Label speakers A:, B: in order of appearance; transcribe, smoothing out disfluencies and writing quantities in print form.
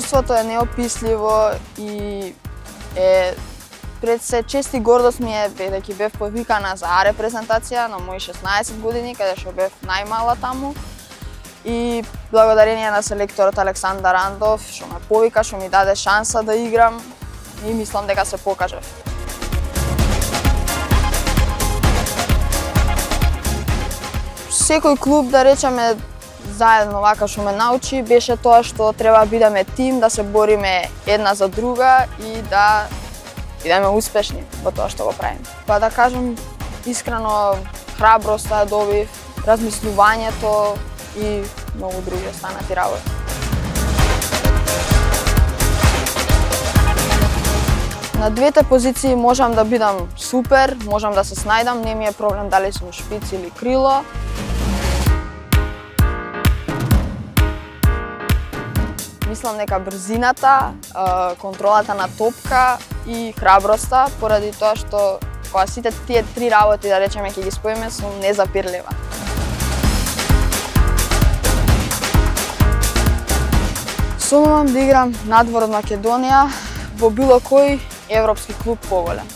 A: Чувството е неописливо и пред се чест и гордост ми е бидејќи бев повикана за А репрезентација на мои 16 години, каде што бев најмала таму. И благодарение на селекторот Александар Андов, што ме повика, што ми даде шанса да играм и мислам дека се покажав. Секој клуб, да речеме, заедно вака што ме научи, беше тоа што треба да бидеме тим, да се бориме една за друга и да бидеме успешни во тоа што го правиме. Па да кажам, искрено, храброста добив, размислувањето и многу други останати работи. На двете позиции можам да бидам супер, можам да се снајдам, не ми е проблем дали сум шпиц или крило. Мислам дека брзината, контролата на топка и храброста, поради тоа што кога сите тие три работи, да речеме, ќе ги споиме, сум незапирлива. Сонувам да играм надвор од Македонија во било кој европски клуб поголем.